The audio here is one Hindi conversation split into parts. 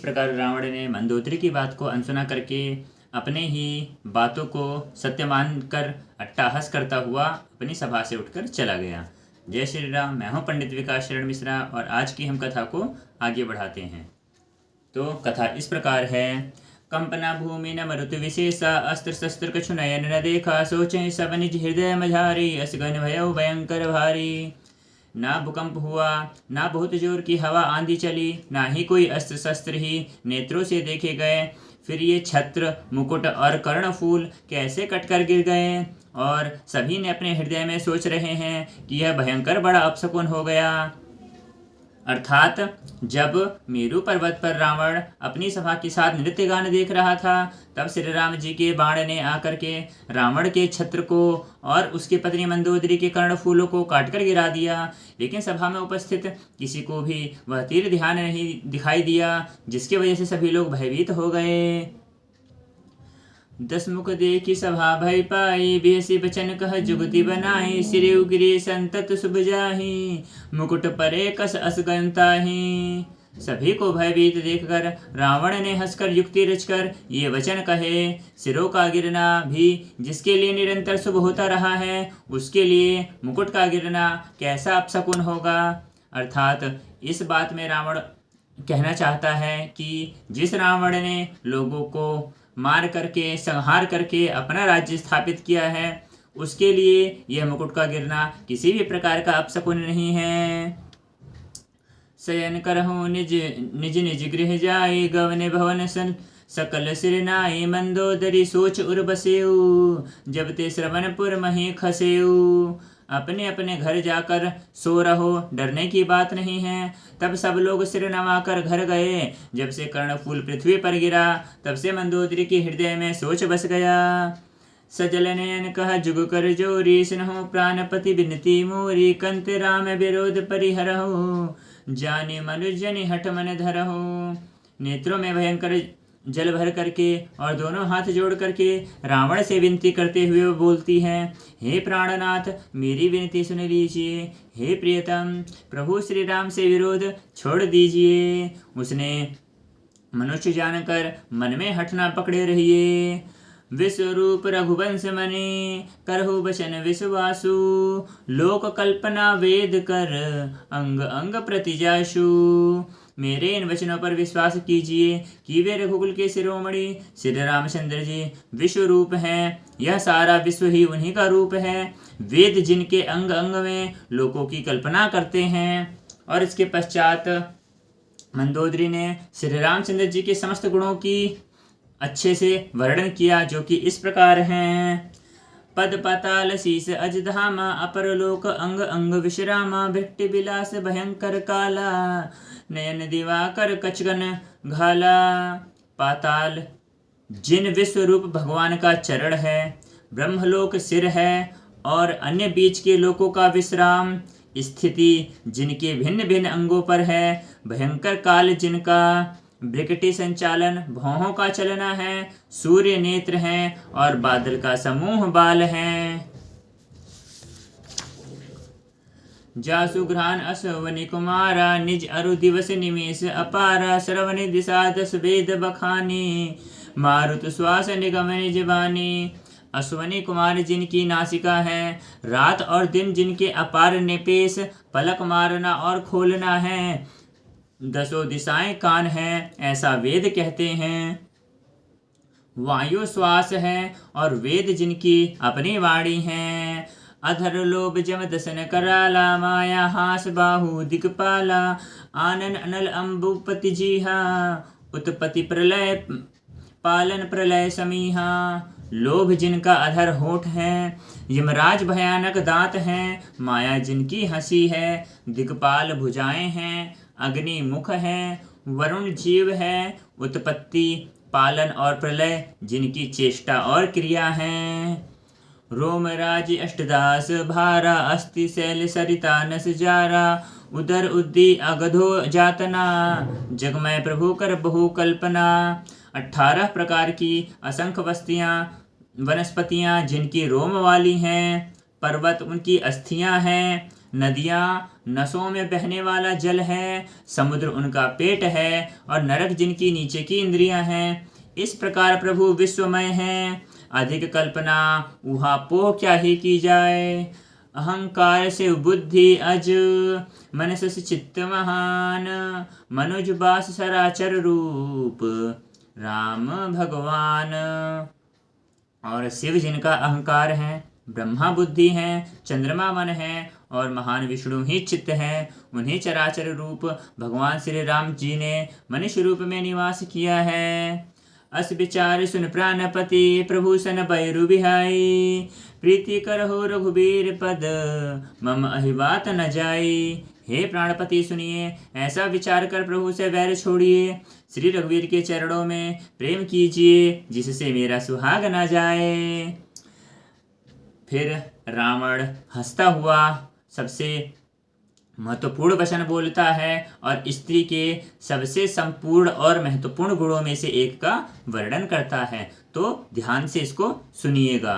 प्रकार रावण ने मंदोदरी की बात को अनसुना करके अपने ही बातों को सत्य मानकर अट्टहास करता हुआ अपनी सभा से उठकर चला गया। जय श्री राम। मैं हूँ पंडित विकास शरण मिश्रा और आज की हम कथा को आगे बढ़ाते हैं। तो कथा इस प्रकार है। कंपना भूमि न मरुत विशेषा, अस्त्र शस्त्र कछु नयन न देखा, सोचे सब निज हृदय मझारी, असगन भयो भयंकर भारी। ना भूकंप हुआ, ना बहुत जोर की हवा आंधी चली, ना ही कोई अस्त्र शस्त्र ही नेत्रों से देखे गए। फिर ये छत्र, मुकुट और कर्णफूल कैसे कटकर गिर गए? और सभी ने अपने हृदय में सोच रहे हैं कि यह भयंकर बड़ा अपशकुन हो गया। अर्थात जब मेरू पर्वत पर रावण अपनी सभा के साथ नृत्य गान देख रहा था, तब श्री राम जी के बाण ने आकर के रावण के छत्र को और उसकी पत्नी मंदोदरी के कर्णफूलों को काटकर गिरा दिया। लेकिन सभा में उपस्थित किसी को भी वह तीर ध्यान नहीं दिखाई दिया, जिसकी वजह से सभी लोग भयभीत हो गए। 10 मुख देखी सभा भय पाई, बेसी बचन कह जुगति बनाई, सिरे उगिरे संतत शुभ जाहि, मुकुट परे कस अस गंताहि। सभी को भयभीत देखकर रावण ने हंसकर युक्ति रचकर ये वचन कहे, सिरों का गिरना भी जिसके लिए निरंतर शुभ होता रहा है, उसके लिए मुकुट का गिरना कैसा अपशकुन होगा। अर्थात इस बात में रावण कहना चाहता है कि जिस रावण ने लोगों को मार करके संहार करके अपना राज्य स्थापित किया है, उसके लिए यह मुकुट का गिरना किसी भी प्रकार का अपशकुन नहीं है। शयन करहु निज निज निज गृह जाए, गवने भवन सन सकल सिर नाई, मंदोदरी सोच उर बसेऊ, जब ते श्रवणपुर मही खसेऊ। अपने अपने घर जाकर सो रहो, डरने की बात नहीं है। तब सब लोग सिर नवाकर घर गए। जब से कर्णफूल पृथ्वी पर गिरा, तब से मंदोदरी के हृदय में सोच बस गया। सजल नयन कह जुग कर जोरी, स्नेहो प्राणपति बिनती मोरी, कंत राम विरोध परिहरहु, जाने मनुजनि हठ मन धरहु। नेत्रों में भयंकर जल भर करके और दोनों हाथ जोड़ करके रावण से विनती करते हुए वो बोलती है, हे प्राणनाथ, मेरी विनती सुन लीजिए। हे प्रियतम, प्रभु श्री राम से विरोध छोड़ दीजिए। उसने मनुष्य जानकर मन में हठ ना पकड़े रहिए। विश्वरूप रघुवंश मने, करहु बचन विश्वासु, लोक कल्पना वेद कर, अंग अंग प्रतिजाशु। मेरे इन वचनों पर विश्वास कीजिए कि वे रघुकुल के शिरोमणि श्री रामचंद्र जी विश्व रूप हैं। यह सारा विश्व ही उन्हीं का रूप है। वेद जिनके अंग अंग में लोगों की कल्पना करते हैं। और इसके पश्चात मंदोदरी ने श्री रामचंद्र जी के समस्त गुणों की अच्छे से वर्णन किया, जो कि इस प्रकार हैं। पद पाताल शीस अज धामा, अपर लोक अंग अंग विश्रामा, भृट्टि विलास भयंकर काला, नयन दिवाकर कचगन घाला। पाताल जिन विश्व रूप भगवान का चरण है, ब्रह्मलोक सिर है और अन्य बीच के लोकों का विश्राम, स्थिति जिनके भिन्न भिन्न अंगों पर है, भयंकर काल जिनका, भृकुटि संचालन भौहों का चलना है, सूर्य नेत्र हैं और बादल का समूह बाल हैं। जासु घ्राण अश्वनि कुमारा, निज अरु दिवस निमेष अपारा, श्रवण दिशा 10 वेद बखानी, मारुत श्वास निगम निज बानी। अश्वनी कुमार जिनकी नासिका है, रात और दिन जिनके अपार निपेश, पलक मारना और खोलना है, 10 दिशाएं कान हैं, ऐसा वेद कहते हैं। वायु श्वास है और वेद जिनकी अपनी वाणी है। अधर लोभ जम दसन कराला, माया हास बाहु दिक्पाला, आनन अनल अम्बुपति जीहा, उत्पत्ति प्रलय पालन प्रलय समीहा। लोभ जिनका अधर होठ है, यमराज भयानक दांत हैं, माया जिनकी हंसी है, दिक्पाल भुजाएं हैं, अग्नि मुख है, वरुण जीव है, उत्पत्ति पालन और प्रलय जिनकी चेष्टा और क्रिया हैं। रोमराज अष्टदास भारा, अस्ति शैल सरिता नस जारा, उदर उद्दी अगधो जातना, जगमय प्रभु कर बहु कल्पना। 18 प्रकार की असंख्य वनस्पतियाँ जिनकी रोम वाली हैं, पर्वत उनकी अस्थियाँ हैं, नदियाँ नसों में बहने वाला जल है, समुद्र उनका पेट है और नरक जिनकी नीचे की इंद्रियां हैं। इस प्रकार प्रभु विश्वमय हैं, अधिक कल्पना ऊहापोह क्या ही की जाए। अहंकार से बुद्धि अज, मनस से चित्त महान, मनुज बास सराचर रूप, राम भगवान। और शिव जिनका अहंकार है, ब्रह्मा बुद्धि है, चंद्रमा मन है और महान विष्णु ही चित्त है, उन्हीं चराचर रूप भगवान श्री राम जी ने मनुष्य रूप में निवास किया है। अस विचार सुन प्राणपति, प्रभु सन बैरु बिहाई, प्रीति करहो रघुबीर पद, मम अहिबात न जाई। हे प्राणपति सुनिए, ऐसा विचार कर प्रभु से वैर छोड़िए, श्री रघुवीर के चरणों में प्रेम कीजिए, जिससे मेरा सुहाग न जाए। फिर रावण हंसता हुआ सबसे महत्वपूर्ण वचन बोलता है और स्त्री के सबसे संपूर्ण और महत्वपूर्ण गुणों में से एक का वर्णन करता है। तो ध्यान से इसको सुनिएगा।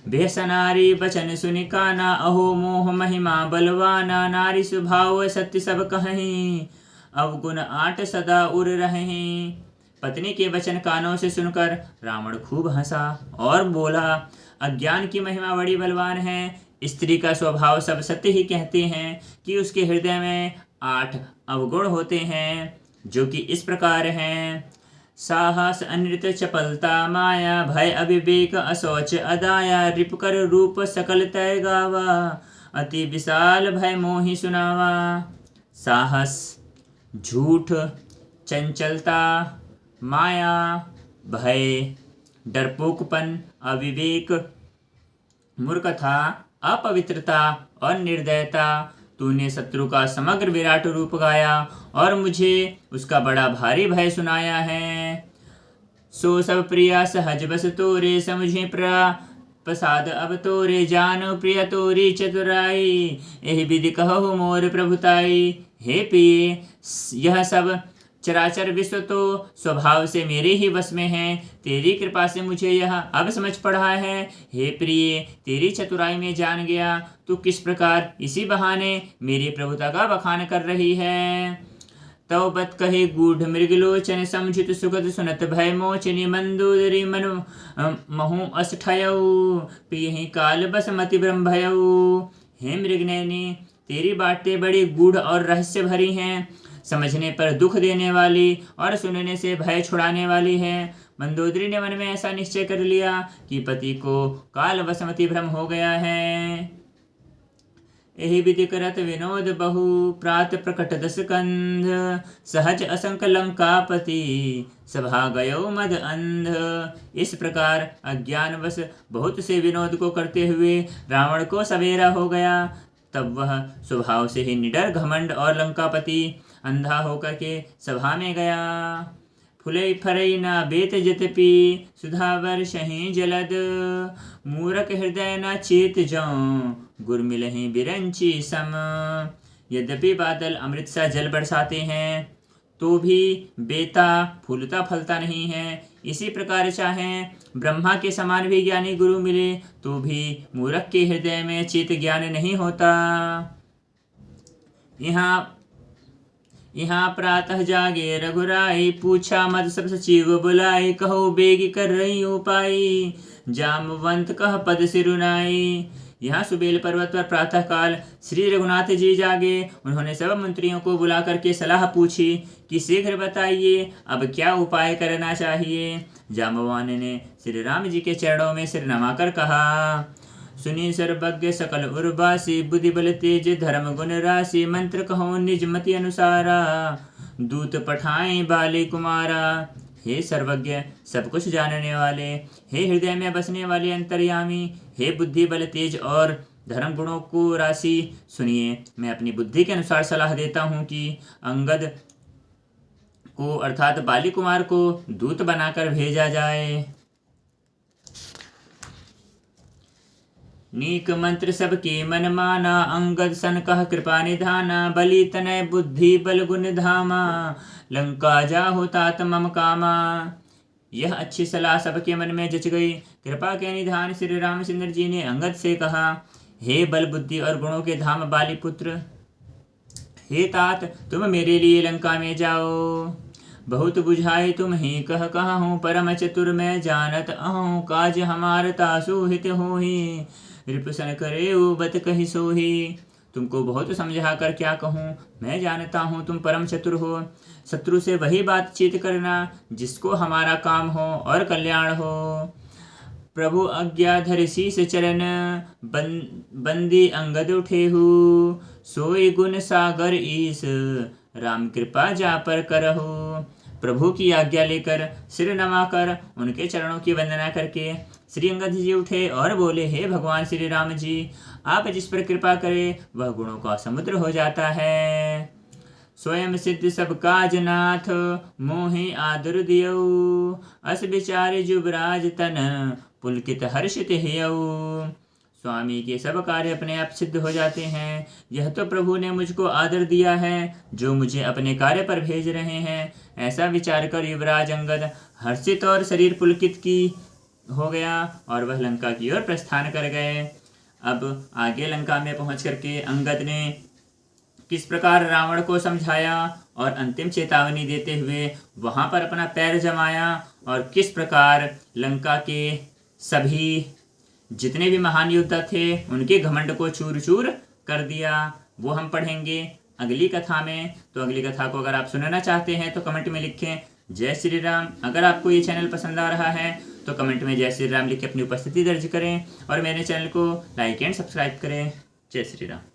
बेसनारी बचन सुनि काना, अहो मोह महिमा बलवाना, नारी स्वभाव सत्य सब कहीं, अवगुण आठ सदा उर रहे। पत्नी के वचन कानों से सुनकर रावण खूब हंसा और बोला, अज्ञान की महिमा बड़ी बलवान है। स्त्री का स्वभाव सब सत्य ही कहते हैं कि उसके हृदय में 8 अवगुण होते हैं, जो कि इस प्रकार हैं। साहस अनृत चपलता माया, भय अविवेक अशौच अदाया, रिपकर रूप सकल तय गावा, अति विशाल भय मोहि सुनावा। साहस झूठ, चंचलता, माया, भय, डरपोकपन, अविवेक, मूर्खता, अपवित्रता और निर्दयता। तूने शत्रु का समग्र विराट रूप गाया और मुझे उसका बड़ा भारी भय सुनाया है। सो सब प्रिया सहज बस तोरे, समझे प्रसाद अब तोरे, जानो प्रिय तोरी चतुराई, यही विधि कहो मोर प्रभुताई। हे प्रिय, यह सब चराचर विश्व तो स्वभाव से मेरे ही वश में है, तेरी कृपा से मुझे यह अब समझ पड़ा है। हे प्रिय, तेरी चतुराई में जान गया तू किस प्रकार इसी बहाने मेरी प्रभुता का बखान कर रही है। तव बत कहे गूढ़ मृगलोचन, समझित सुगत सुनत भय मोचनी, मंदोदरी मन महु अष्ठयऊ, पियहि काल बसमति ब्रह्म भयऊ। हे मृगनयनी, तेरी बातें बड़ी गूढ़ और रहस्य भरी हैं, समझने पर दुख देने वाली और सुनने से भय छुड़ाने वाली है। मंदोदरी ने मन में ऐसा निश्चय कर लिया कि पति को काल वसमति भ्रम हो गया है। यही विधि करत विनोद बहु, प्रात प्रकट दस कंध, सहज असंक लंकापति, सभा गयो मद अंध। इस प्रकार अज्ञानवश बहुत से विनोद को करते हुए रावण को सवेरा हो गया। तब वह स्वभाव से ही निडर, घमंड और लंकापति अंधा होकर के सभा में गया। फुलई फरई न बेत जतपि, सुधा वर्षहि जलद, मूरख हृदय न चेत जौं, गुर मिलहि बिरंची सम। यद्यपि बादल अमृत सा जल बरसाते हैं तो भी बेता फूलता फलता नहीं है, इसी प्रकार चाहें ब्रह्मा के समान भी ज्ञानी गुरु मिले तो भी मूर्ख के हृदय में चित ज्ञान नहीं होता। यहाँ प्रातः जागे रघुराई, पूछा मद सब सचिव बुलाई, कहो बेगी कर रही उपाय, जामवंत कह पद सिरुनाई। यहाँ सुबेल पर्वत पर प्रातः काल श्री रघुनाथ जी जागे। उन्होंने सब मंत्रियों को बुला करके सलाह पूछी कि शीघ्र बताइए अब क्या उपाय करना चाहिए। जाम्बवान ने श्री राम जी के चरणों में सिर नमाकर कहा, सुनी सर्वज्ञ सकल उर्वासी, बुद्धि बल तेज धर्म गुण राशि, मंत्र कहो निज मति अनुसारा, दूत पठाएं बाली कुमारा। हे सर्वज्ञ, सब कुछ जानने वाले, हे हृदय में बसने वाले अंतर्यामी, हे बुद्धि बल तेज और धर्म गुणों को राशि, सुनिए मैं अपनी बुद्धि के अनुसार सलाह देता हूँ कि अंगद को अर्थात बाली कुमार को दूत बनाकर भेजा जाए। नीक मंत्र सबके मन माना, अंगद सन कह कृपा निधाना, बलि तनय बुद्धि बल गुण धामा, लंका जाहु तात मम कामा। यह अच्छी सलाह सबके मन में जच गई। कृपा के निधान श्री रामचंद्र जी ने अंगद से कहा, हे बल बुद्धि और गुणों के धाम बाली पुत्र, हे तात तुम मेरे लिए लंका में जाओ। बहुत बुझाए तुम ही कह कहूँ, परम चतुर मैं जानत अहूँ। काज हमार तासु हित होहि, रिपुसन करे बत कहि सोही। तुमको बहुत समझा कर क्या कहूँ, मैं जानता हूँ तुम परम चतुर हो। शत्रु से वही बातचीत करना जिसको हमारा काम हो और कल्याण हो। प्रभु आज्ञाधर शीस चरण, बंदी अंगद उठेहु। सोई गुण सागर ईस, राम कृपा जा पर करहु। प्रभु की आज्ञा लेकर सिर नमाकर उनके चरणों की वंदना करके श्री अंगद जी उठे और बोले, हे भगवान श्री राम जी, आप जिस पर कृपा करें वह गुणों का समुद्र हो जाता है। स्वयं सिद्ध सब काज नाथ, मोहि आदर दियऊ। अस विचार जुबराज तन, पुलकित हर्षित हेयऊ। स्वामी के सब कार्य अपने आप सिद्ध हो जाते हैं। यह तो प्रभु ने मुझको आदर दिया है जो मुझे अपने कार्य पर भेज रहे हैं। ऐसा विचार कर युवराज अंगद हर्षित और शरीर पुलकित की हो गया और वह लंका की ओर प्रस्थान कर गए। अब आगे लंका में पहुंच करके अंगद ने किस प्रकार रावण को समझाया और अंतिम चेतावनी देते हुए वहां पर अपना पैर जमाया और किस प्रकार लंका के सभी जितने भी महान योद्धा थे उनके घमंड को चूर चूर कर दिया, वो हम पढ़ेंगे अगली कथा में। तो अगली कथा को अगर आप सुनना चाहते हैं तो कमेंट में लिखें जय श्री राम। अगर आपको ये चैनल पसंद आ रहा है तो कमेंट में जय श्री राम लिख के अपनी उपस्थिति दर्ज करें और मेरे चैनल को लाइक एंड सब्सक्राइब करें। जय श्री राम।